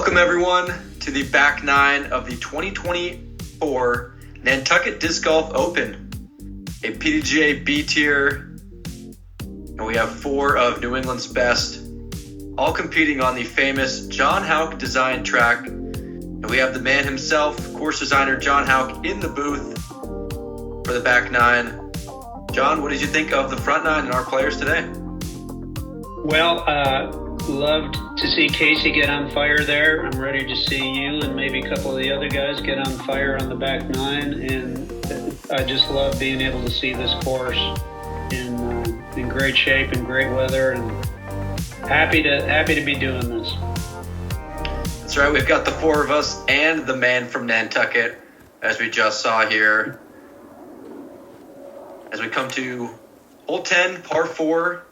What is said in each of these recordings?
Welcome everyone to the back nine of the 2024 Nantucket Disc Golf Open, a PDGA B tier, and we have four of New England's best, all competing on the famous John Houck design track. And we have the man himself, course designer John Houck, in the booth for the back nine. John, what did you think of the front nine and our players today? Well, loved to see Casey get on fire there. I'm ready to see you and maybe a couple of the other guys get on fire on the back nine. And I just love being able to see this course in great shape and great weather, and happy to be doing this. That's right. We've got the four of us and the man from Nantucket, as we just saw here. As we come to hole 10, par 4,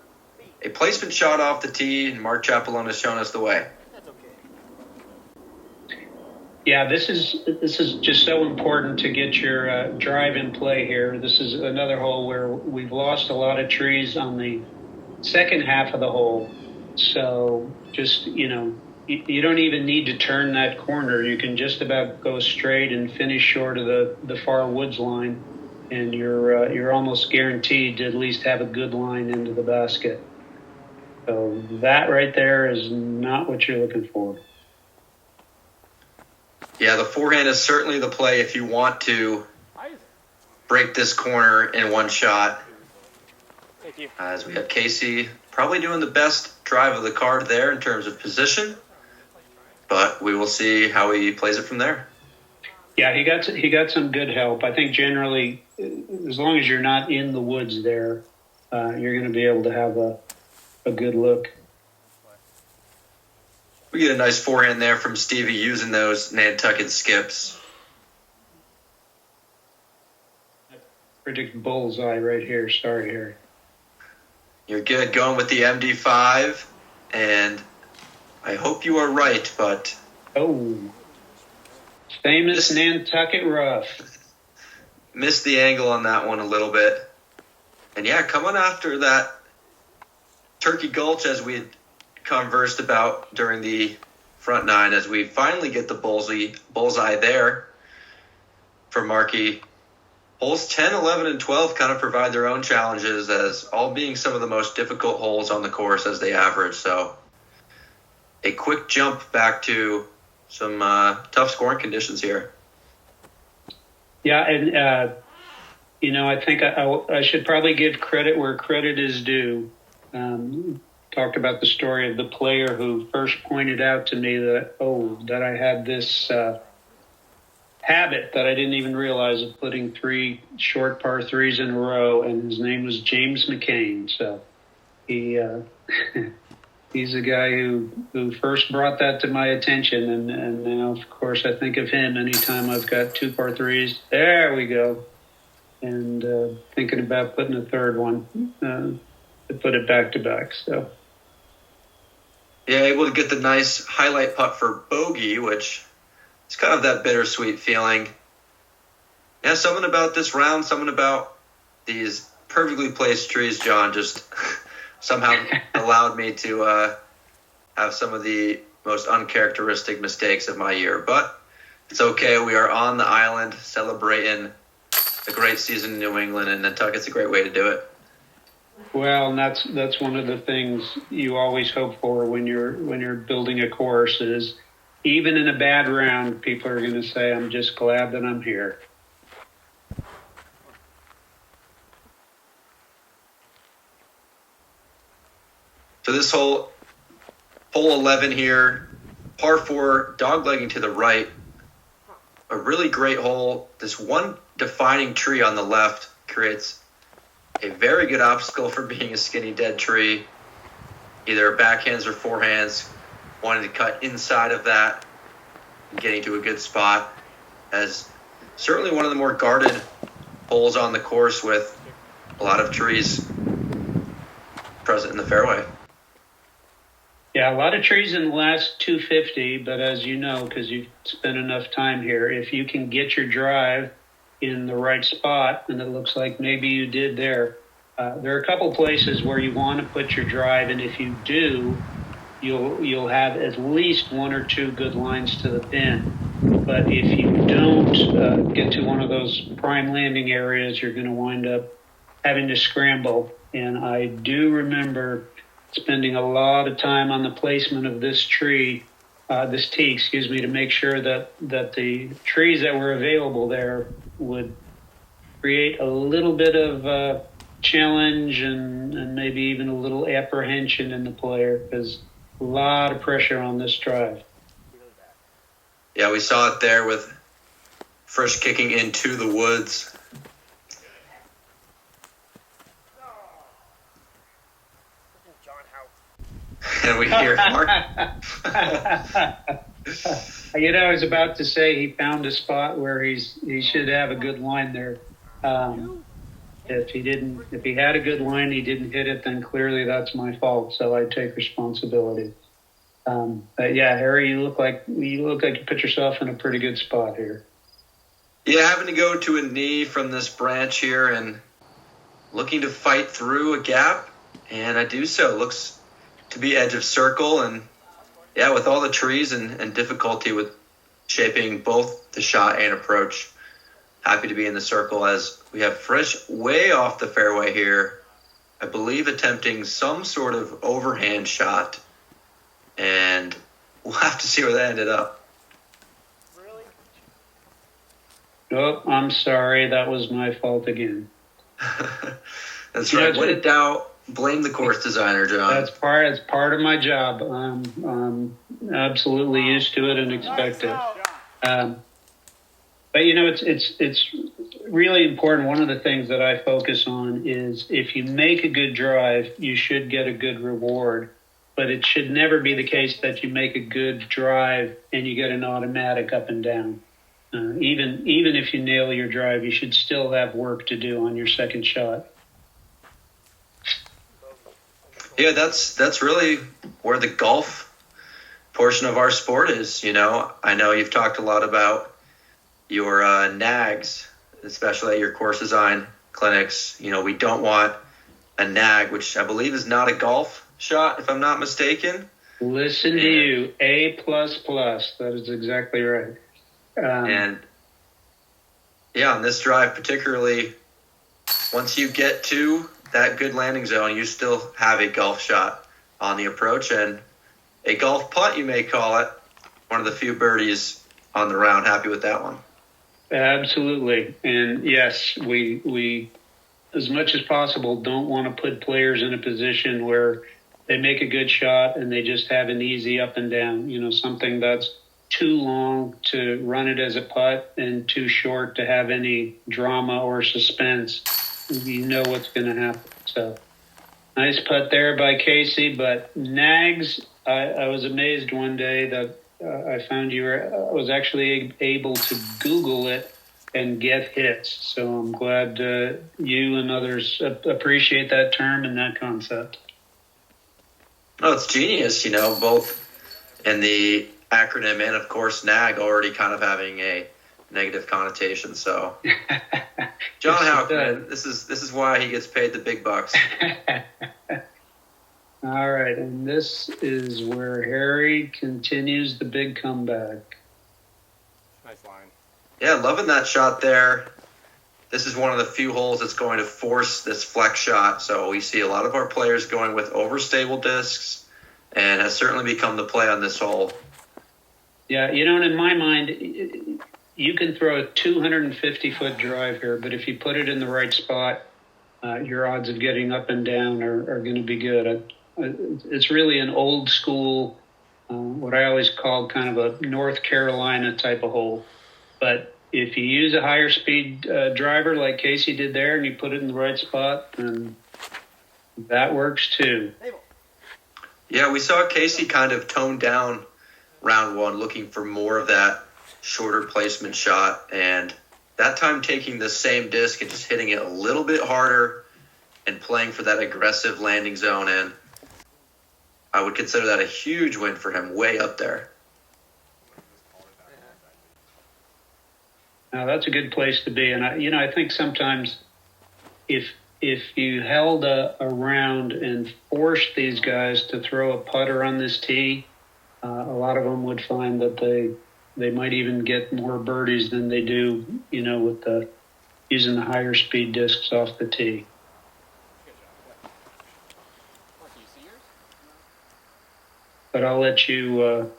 a placement shot off the tee, and Mark Chapalonis has shown us the way. Yeah, this is just so important to get your drive in play here. This is another hole where we've lost a lot of trees on the second half of the hole. So just, you don't even need to turn that corner. You can just about go straight and finish short of the far woods line, and you're almost guaranteed to at least have a good line into the basket. So that right there is not what you're looking for. Yeah, the forehand is certainly the play if you want to break this corner in one shot. Thank you. As we have Casey probably doing the best drive of the card there in terms of position, but we will see how he plays it from there. Yeah, he got some good help. I think generally, as long as you're not in the woods there, you're going to be able to have a good look. We get a nice forehand there from Stevie using those Nantucket skips. Predict bullseye right here. Start here. You're good going with the MD5, and I hope you are right, but... Oh, famous Nantucket rough. Missed the angle on that one a little bit. And yeah, coming after that Turkey Gulch, as we had conversed about during the front nine, as we finally get the bullseye there for Marky. Holes 10, 11, and 12 kind of provide their own challenges, as all being some of the most difficult holes on the course as they average. So a quick jump back to some tough scoring conditions here. Yeah, and I think I should probably give credit where credit is due. Talked about the story of the player who first pointed out to me that I had this habit that I didn't even realize of putting 3 short par 3s in a row, and his name was James McCain. So he he's a guy who first brought that to my attention, and now, of course, I think of him anytime I've got 2 par 3s. There we go. And thinking about putting a third one to put it back to back. So yeah, able to get the nice highlight putt for bogey, which is kind of that bittersweet feeling. Yeah, something about this round, something about these perfectly placed trees, John, just somehow allowed me to have some of the most uncharacteristic mistakes of my year. But it's okay. We are on the island celebrating a great season in New England, and Nantucket's a great way to do it. Well, and that's one of the things you always hope for when you're building a course is, even in a bad round, people are going to say, "I'm just glad that I'm here." So this hole 11 here, par 4, doglegging to the right. A really great hole. This one defining tree on the left creates a very good obstacle for being a skinny dead tree. Either backhands or forehands, wanting to cut inside of that and getting to a good spot, as certainly one of the more guarded holes on the course with a lot of trees present in the fairway. Yeah, a lot of trees in the last 250, but as you know, because you've spent enough time here, if you can get your drive in the right spot, and it looks like maybe you did there, there are a couple places where you want to put your drive, and if you do, you'll have at least one or two good lines to the pin. But if you don't get to one of those prime landing areas, you're going to wind up having to scramble. And I do remember spending a lot of time on the placement of this tee, to make sure that the trees that were available there would create a little bit of challenge and maybe even a little apprehension in the player, because a lot of pressure on this drive. Yeah, we saw it there with Frisch kicking into the woods. And we hear Mark. I was about to say he found a spot where he should have a good line there. If he had a good line, he didn't hit it, then clearly that's my fault. So I take responsibility. But yeah, Harry, you look like you put yourself in a pretty good spot here. Yeah, having to go to a knee from this branch here and looking to fight through a gap, and I do so. Looks to be edge of circle, and yeah, with all the trees and difficulty with shaping both the shot and approach, happy to be in the circle as we have Frisch way off the fairway here. I believe attempting some sort of overhand shot, and we'll have to see where that ended up. Oh, I'm sorry. That was my fault again. That's right. When in doubt, blame the course designer, John. That's part of my job. I'm absolutely used to it and expect it. But it's really important. One of the things that I focus on is if you make a good drive, you should get a good reward. But it should never be the case that you make a good drive and you get an automatic up and down. Even if you nail your drive, you should still have work to do on your second shot. Yeah, that's really where the golf portion of our sport is. I know you've talked a lot about your nags, especially at your course design clinics. We don't want a nag, which I believe is not a golf shot, if I'm not mistaken. Listen to you, A++. That is exactly right. And yeah, on this drive particularly, once you get to that good landing zone, you still have a golf shot on the approach and a golf putt, you may call it. One of the few birdies on the round. Happy with that one. Absolutely. And yes, we as much as possible don't want to put players in a position where they make a good shot and they just have an easy up and down, something that's too long to run it as a putt and too short to have any drama or suspense. You know what's going to happen. So nice putt there by Casey, but nags, I was amazed one day that I found I was actually able to Google it and get hits. So I'm glad you and others appreciate that term and that concept. Oh, it's genius, both in the acronym and, of course, nag already kind of having a negative connotation. So, John Houck, man, this is why he gets paid the big bucks. All right, and this is where Harry continues the big comeback. Nice line. Yeah, loving that shot there. This is one of the few holes that's going to force this flex shot. So we see a lot of our players going with overstable discs, and has certainly become the play on this hole. Yeah, and in my mind, you can throw a 250-foot drive here, but if you put it in the right spot, your odds of getting up and down are going to be good. It's really an old school, what I always call kind of a North Carolina type of hole. But if you use a higher speed driver like Casey did there and you put it in the right spot, then that works too. Yeah, we saw Casey kind of tone down round one, looking for more of that shorter placement shot, and that time taking the same disc and just hitting it a little bit harder and playing for that aggressive landing zone, and I would consider that a huge win for him, way up there. Now that's a good place to be, and I think sometimes if if you held a round and forced these guys to throw a putter on this tee, a lot of them would find that they might even get more birdies than they do, with using the higher speed discs off the tee. Marky, you see yours? But I'll let you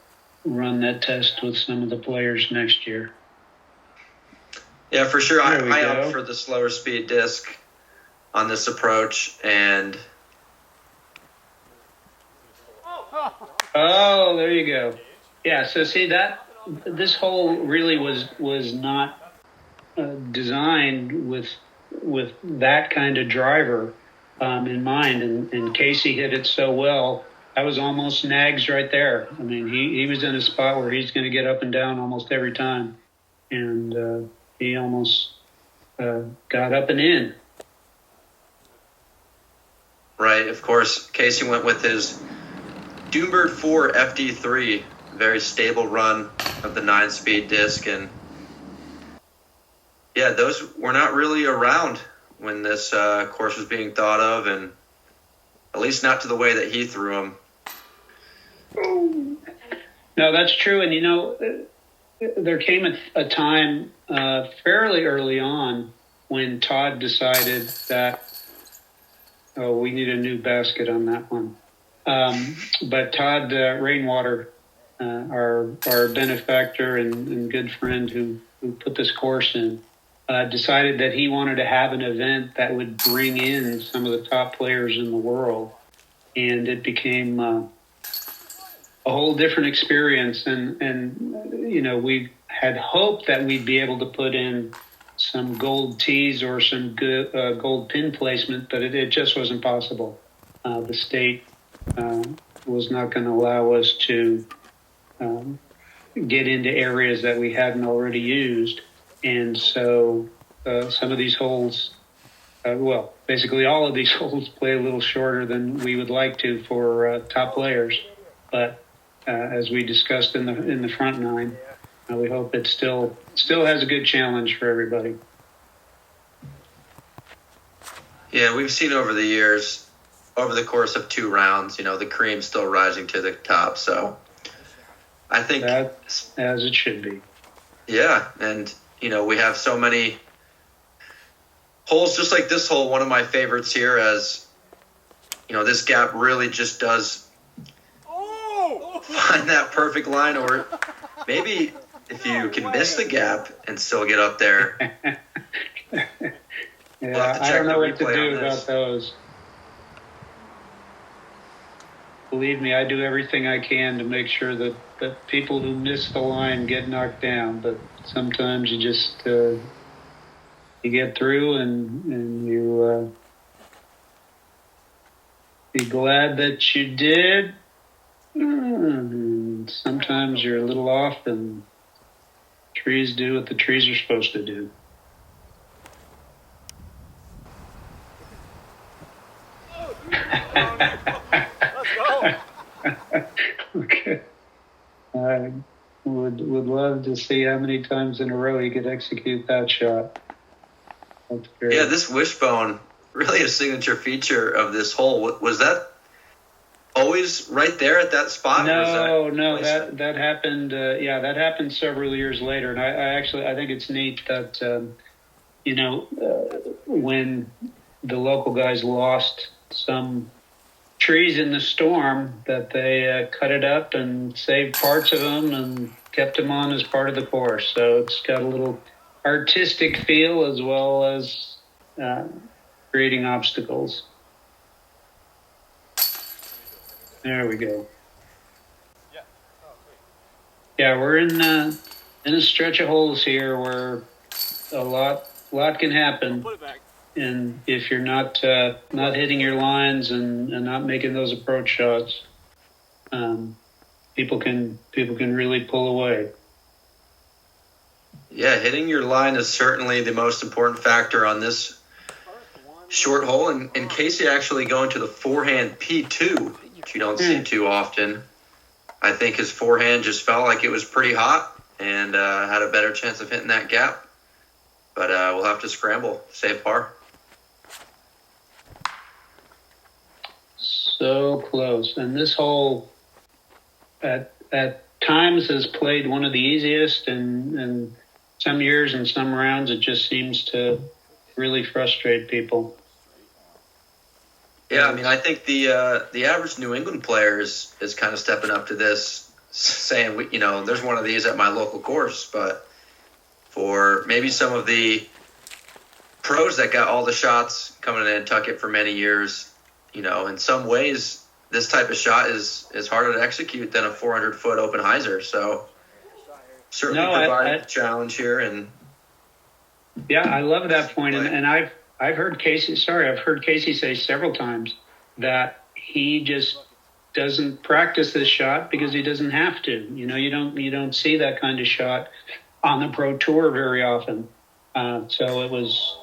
run that test with some of the players next year. Yeah, for sure. There we I go. opt for the slower speed disc on this approach, and Oh, there you go. Yeah, so see this hole really was not designed with that kind of driver in mind, and Casey hit it so well. That was almost snags right there. I mean, he was in a spot where he's going to get up and down almost every time, and he almost got up and in. right, of course, Casey went with his Doombird 4 FD3, very stable run of the 9-speed disc, and yeah, those were not really around when this course was being thought of, and at least not to the way that he threw them. No, that's true. And, there came a time fairly early on when Todd decided that, we need a new basket on that one. But Todd Rainwater, our benefactor and good friend who put this course in, decided that he wanted to have an event that would bring in some of the top players in the world. And it became a whole different experience. And we had hoped that we'd be able to put in some gold tees or some good gold pin placement, but it just wasn't possible. The state was not going to allow us to get into areas that we hadn't already used. And so some of these holes, basically all of these holes play a little shorter than we would like to for top players. But as we discussed in the front nine, we hope it still has a good challenge for everybody. Yeah, we've seen over the years, over the course of 2 rounds, the cream still rising to the top. So I think That's as it should be. Yeah, and we have so many holes just like this hole. One of my favorites here, as this gap really just does find that perfect line, or maybe if you can miss the gap and still get up there. Yeah, have to I check don't know the what to replay do on this. about those. Believe me, I do everything I can to make sure that people who miss the line get knocked down. But sometimes you just you get through and you be glad that you did. Sometimes you're a little off, and trees do what the trees are supposed to do. Let's go. Okay. I would love to see how many times in a row he could execute that shot. That's great. Yeah, this wishbone, really a signature feature of this hole. Was that always right there at that spot? No, that happened. That happened several years later, and I think it's neat that when the local guys lost some trees in the storm, that they cut it up and saved parts of them and kept them on as part of the course. So it's got a little artistic feel as well as creating obstacles. There we go. Yeah, we're in a stretch of holes here where a lot can happen. Put it back. And if you're not hitting your lines and not making those approach shots, people can really pull away. Yeah, hitting your line is certainly the most important factor on this short hole. And Casey actually going to the forehand P2, which you don't see too often. I think his forehand just felt like it was pretty hot and had a better chance of hitting that gap. But we'll have to scramble, save par. So close. And this hole at times has played one of the easiest, and some years and some rounds it just seems to really frustrate people. Yeah, I mean, I think the average New England player is kind of stepping up to this, saying, there's one of these at my local course. But for maybe some of the pros that got all the shots coming to Nantucket for many years, in some ways, this type of shot is harder to execute than a 400-foot open hyzer. So certainly providing a challenge here. And yeah, I love that point. And I've heard Casey say several times that he just doesn't practice this shot because he doesn't have to. You don't see that kind of shot on the pro tour very often. So it was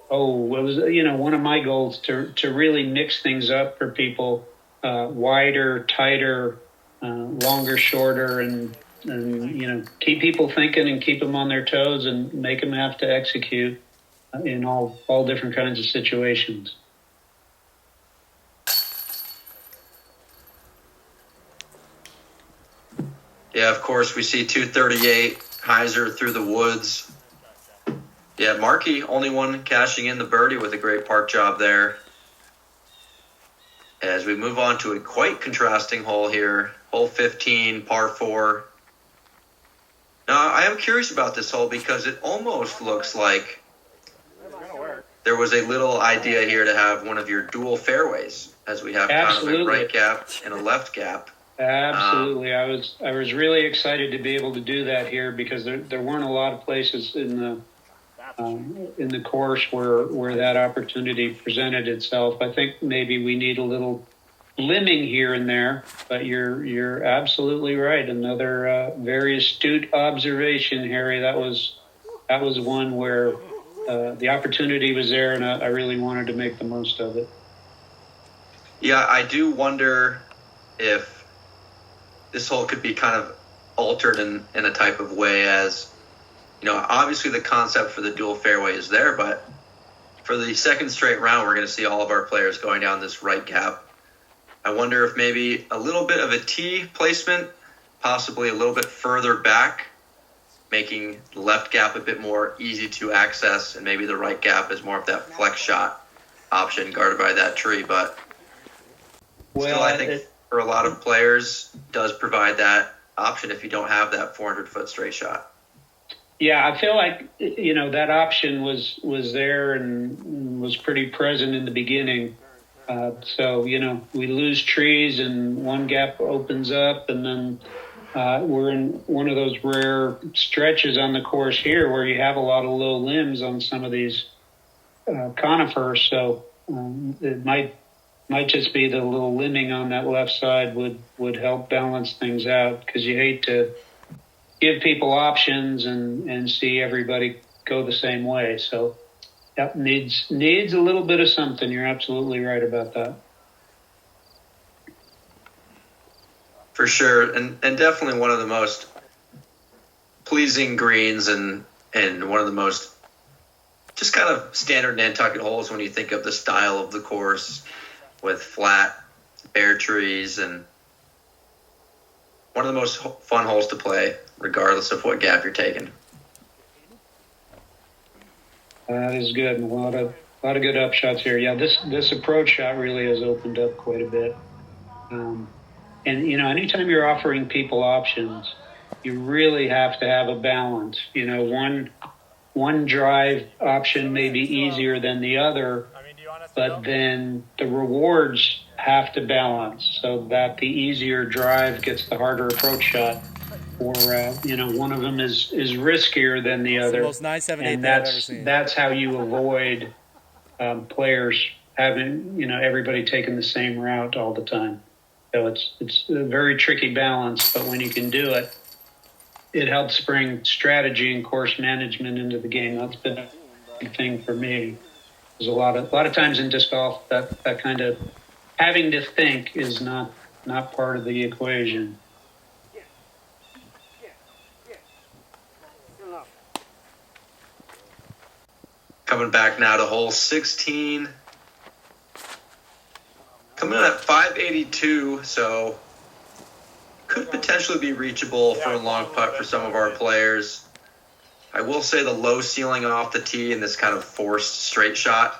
one of my goals to really mix things up for people, wider, tighter, longer, shorter, and keep people thinking and keep them on their toes and make them have to execute in all different kinds of situations. Yeah, of course, we see 238 hyzer through the woods. Yeah, Marky, only one cashing in the birdie with a great park job there. As we move on to a quite contrasting hole here, hole 15, par 4. Now, I am curious about this hole because it almost looks like there was a little idea here to have one of your dual fairways, as we have Absolutely. kind of a right gap and a left gap. Absolutely. I was really excited to be able to do that here because there weren't a lot of places in the course where that opportunity presented itself. I think maybe we need a little limbing here and there, but you're absolutely right. Another very astute observation, Harry. That was one where the opportunity was there, and I really wanted to make the most of it. Yeah, I do wonder if this hole could be kind of altered in a type of way as, obviously the concept for the dual fairway is there, but for the second straight round, we're going to see all of our players going down this right gap. I wonder if maybe a little bit of a tee placement, possibly a little bit further back, making the left gap a bit more easy to access, and maybe the right gap is more of that flex shot option guarded by that tree. But still, I think for a lot of players, does provide that option if you don't have that 400-foot straight shot. Yeah, I feel like, that option was there and was pretty present in the beginning. So, we lose trees and one gap opens up, and then we're in one of those rare stretches on the course here where you have a lot of low limbs on some of these conifers. So it might just be the little limbing on that left side would help balance things out, because you hate to give people options and see everybody go the same way. So that needs a little bit of something. You're absolutely right about that. For sure, and definitely one of the most pleasing greens and one of the most just kind of standard Nantucket holes when you think of the style of the course with flat, bare trees, and one of the most fun holes to play regardless of what gap you're taking. That is good. A lot of good upshots here. Yeah, this approach shot really has opened up quite a bit. And anytime you're offering people options, you really have to have a balance. One drive option may be easier than the other, but then the rewards have to balance so that the easier drive gets the harder approach shot. Or one of them is riskier than the other. It's the most 978 and that I've ever seen. That's how you avoid players having everybody taking the same route all the time. So it's a very tricky balance, but when you can do it, it helps bring strategy and course management into the game. That's been a big thing for me. There's a lot of times in disc golf that kind of having to think is not part of the equation. Coming back now to hole 16. Coming in at 580 382, so could potentially be reachable for a long putt for some of our players. I will say the low ceiling off the tee and this kind of forced straight shot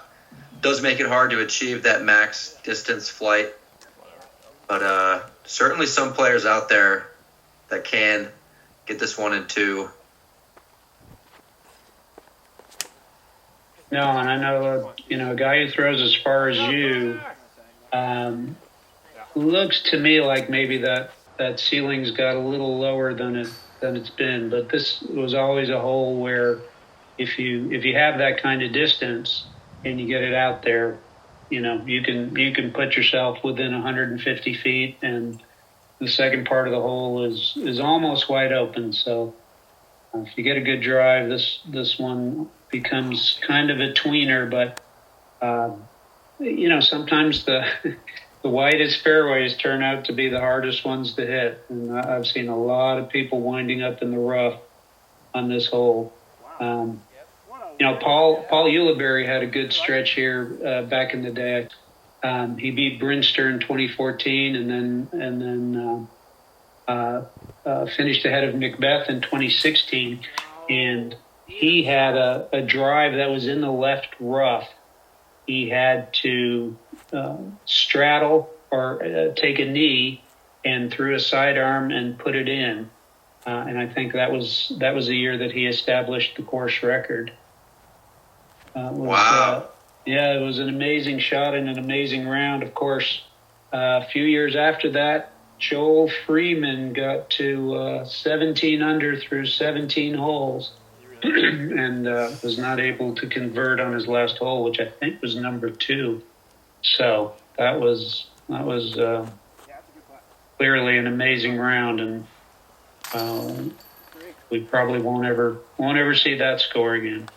does make it hard to achieve that max distance flight. But certainly some players out there that can get this one in two. No, and I know, a guy who throws as far as you, looks to me like maybe that ceiling's got a little lower than it's been. But this was always a hole where if you have that kind of distance and you get it out there, you can put yourself within 150 feet, and the second part of the hole is almost wide open. So if you get a good drive, this one becomes kind of a tweener. But sometimes the widest fairways turn out to be the hardest ones to hit, and I've seen a lot of people winding up in the rough on this hole. Paul Ulibarri had a good stretch here back in the day. He beat Brinster in 2014, and then finished ahead of Macbeth in 2016. And he had a drive that was in the left rough. He had to straddle or take a knee and threw a sidearm and put it in. And I think that was the year that he established the course record. Wow. It was an amazing shot and an amazing round. Of course, a few years after that, Joel Freeman got to 17 under through 17 holes and was not able to convert on his last hole, which I think was number 2. So that was clearly an amazing round, and we probably won't ever see that score again.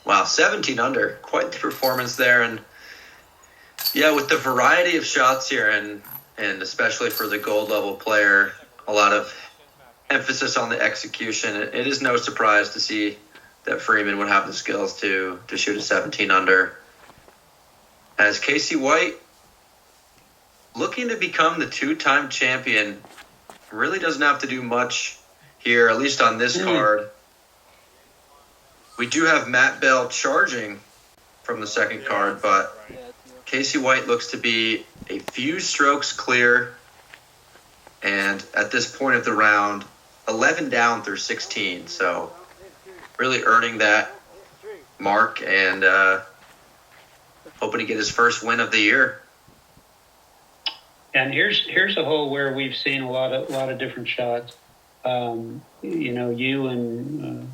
Wow, 17 under. Quite the performance there. And yeah, with the variety of shots here, and especially for the gold level player, a lot of emphasis on the execution. It is no surprise to see that Freeman would have the skills to shoot a 17 under. As Caseywhite, looking to become the 2-time champion, really doesn't have to do much here, at least on this card. We do have Matt Bell charging from the second card, but Caseywhite looks to be a few strokes clear, and at this point of the round, 11 down through 16. So really earning that mark and hoping to get his first win of the year. And here's a hole where we've seen a lot of different shots. You and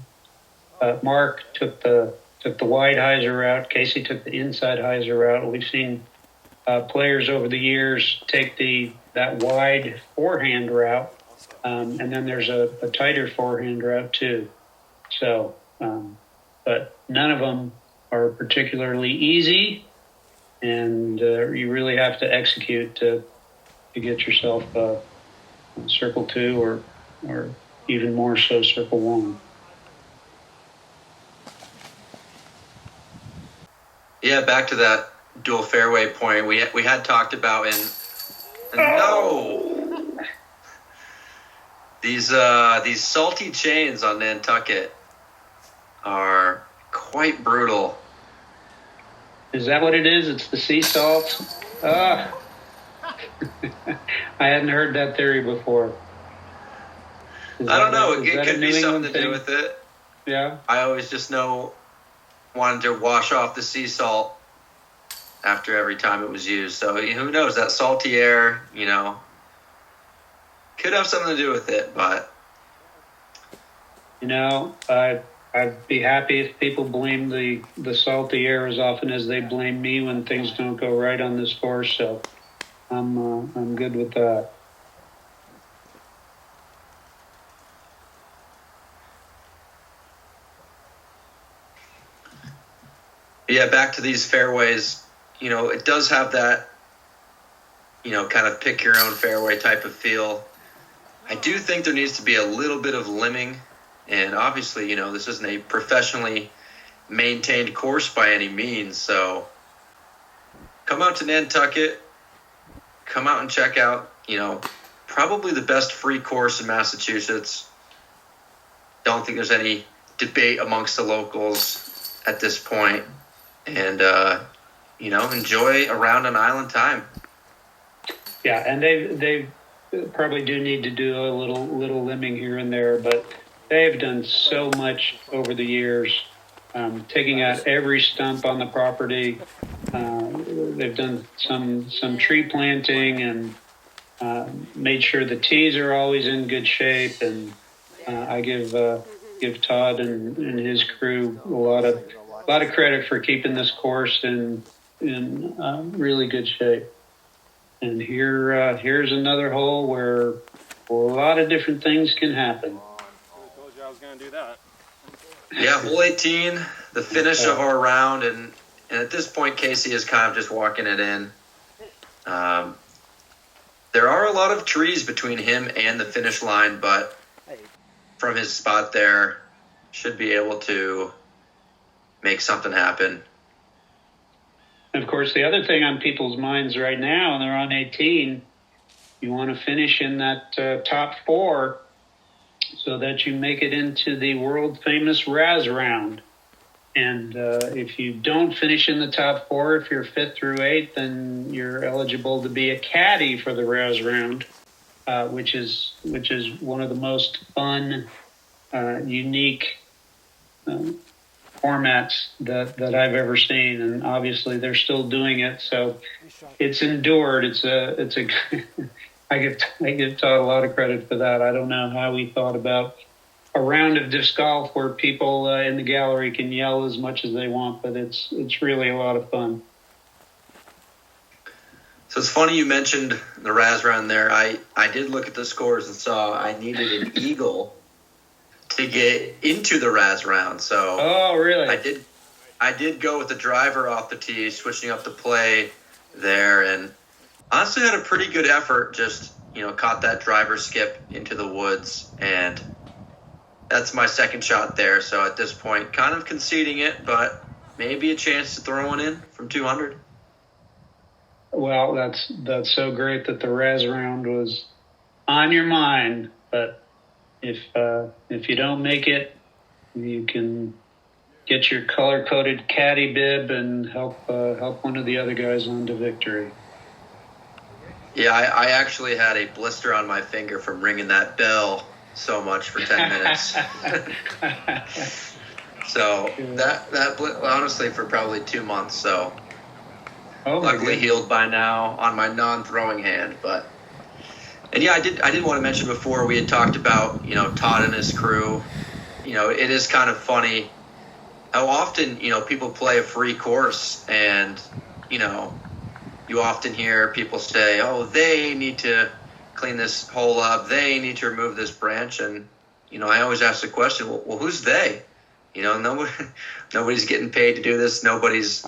Mark took the wide hyzer route. Casey took the inside hyzer route. We've seen players over the years take that wide forehand route, and then there's a tighter forehand route too. So, but none of them are particularly easy, and you really have to execute to get yourself circle 2 or even more so circle 1. Yeah, back to that dual fairway point we had talked about these salty chains on Nantucket are quite brutal. Is that what it is? It's the sea salt? I hadn't heard that theory before. I don't know. It could be something to do with it. Yeah. I always just wanted to wash off the sea salt after every time it was used. So who knows? That salty air, could have something to do with it. But I'd be happy if people blame the salty air as often as they blame me when things don't go right on this course. So I'm good with that. Yeah, back to these fairways, it does have that, kind of pick your own fairway type of feel. I do think there needs to be a little bit of limbing, and obviously, this isn't a professionally maintained course by any means, so come out to Nantucket. Come out and check out, probably the best free course in Massachusetts. Don't think there's any debate amongst the locals at this point. And, enjoy a round on island time. Yeah, and they probably do need to do a little limbing here and there, but they've done so much over the years, taking out every stump on the property. They've done some tree planting and made sure the tees are always in good shape. And I give Todd and his crew a lot of credit for keeping this course in really good shape. And here's another hole where a lot of different things can happen. I told you I was going to do that. Yeah, hole 18, the finish of our round, and at this point, Casey is kind of just walking it in. There are a lot of trees between him and the finish line, but from his spot there, should be able to make something happen. And of course, the other thing on people's minds right now, and they're on 18, you want to finish in that top 4 so that you make it into the world-famous Raz round. And if you don't finish in the top 4, if you're 5th through 8th, then you're eligible to be a caddy for the Raz round, which is one of the most fun, unique formats that I've ever seen. And obviously, they're still doing it, so it's endured. I give Todd a lot of credit for that. I don't know how he thought about a round of disc golf where people in the gallery can yell as much as they want, but it's really a lot of fun. So it's funny you mentioned the Raz round there. I did look at the scores and saw I needed an eagle to get into the Raz round. So oh, really? I did go with the driver off the tee, switching up the play there, and honestly had a pretty good effort. Just caught that driver skip into the woods, and that's my second shot there. So at this point, kind of conceding it, but maybe a chance to throw one in from 200. Well, that's so great that the Raz round was on your mind. But if you don't make it, you can get your color-coded caddy bib and help one of the other guys on to victory. Yeah, I actually had a blister on my finger from ringing that bell so much for 10 minutes. So that honestly for probably 2 months. So luckily healed by now on my non-throwing hand. And I did want to mention before we had talked about Todd and his crew. It is kind of funny how often people play a free course, and you often hear people say, "Oh, they need to clean this hole up. They need to remove this branch." And, I always ask the question, well, who's they? Nobody's getting paid to do this. Nobody's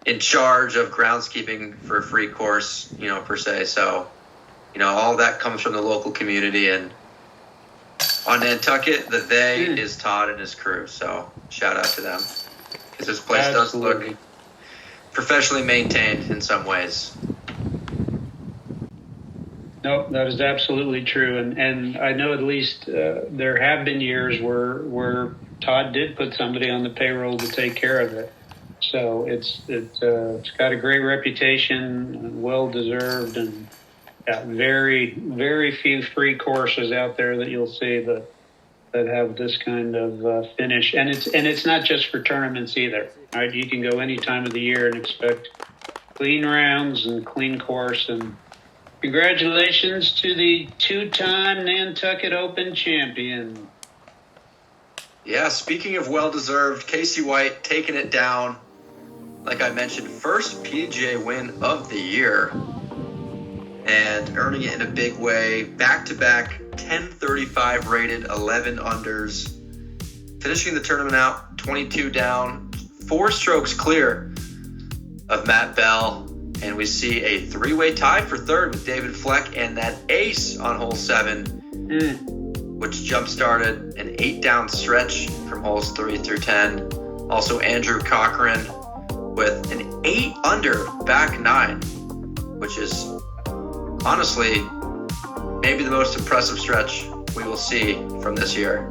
in charge of groundskeeping for a free course, per se. So, all that comes from the local community. And on Nantucket, the they is Todd and his crew. So shout out to them, because this place does look professionally maintained in some ways. Nope, that is absolutely true, and I know at least there have been years where Todd did put somebody on the payroll to take care of it. So it's got a great reputation, well deserved, and very very few free courses out there that you'll see that have this kind of finish, and it's not just for tournaments either. Right, you can go any time of the year and expect clean rounds and clean course. And congratulations to the 2-time Nantucket Open champion. Yeah, speaking of well-deserved, Caseywhite taking it down. Like I mentioned, first PGA win of the year, and earning it in a big way. Back-to-back 1035 rated, 11 unders. Finishing the tournament out 22 down, 4 strokes clear of Matt Bell. And we see a 3-way tie for third with David Fleck and that ace on hole 7, which jump-started an 8-down stretch from holes 3 through 10. Also Andrew Cochran with an 8 under back 9, which is honestly maybe the most impressive stretch we will see from this year.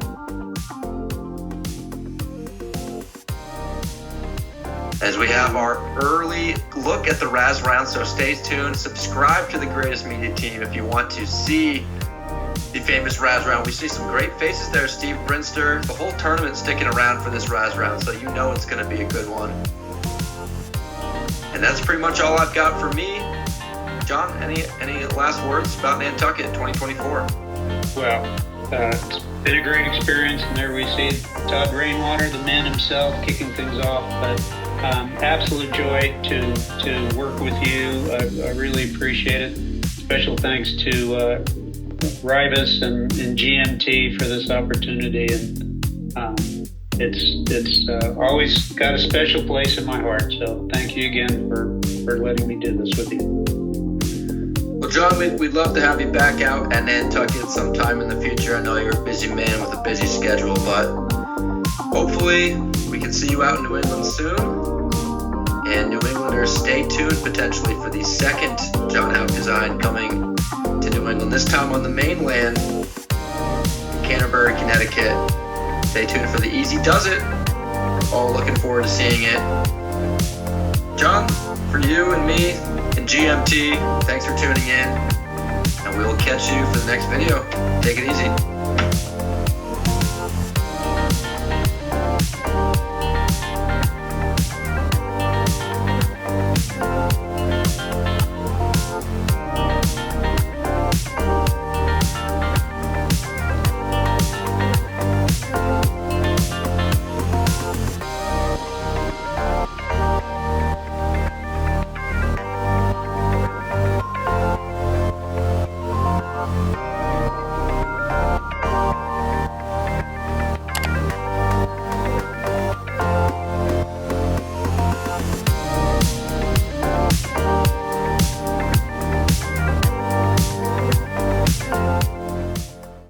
As we have our early look at the Raz round, so stay tuned. Subscribe to the Greatest Media Team if you want to see the famous Raz round. We see some great faces there. Steve Brinster, the whole tournament sticking around for this Raz round, so you know it's going to be a good one. And that's pretty much all I've got for me. John, any last words about Nantucket 2024? Well, it's been a great experience, and there we see Todd Rainwater, the man himself, kicking things off. But absolute joy to work with you. I really appreciate it. Special thanks to Raivis and GMT for this opportunity, and it's always got a special place in my heart. So thank you again for letting me do this with you. Well, John, we'd love to have you back out at Nantucket sometime in the future. I know you're a busy man with a busy schedule, but hopefully we can see you out in New England soon. And New Englanders, stay tuned potentially for the second John Houck design coming to New England, this time on the mainland, Canterbury, Connecticut. Stay tuned for the Easy Does It. We're all looking forward to seeing it. John, for you and me and GMT, thanks for tuning in, and we will catch you for the next video. Take it easy.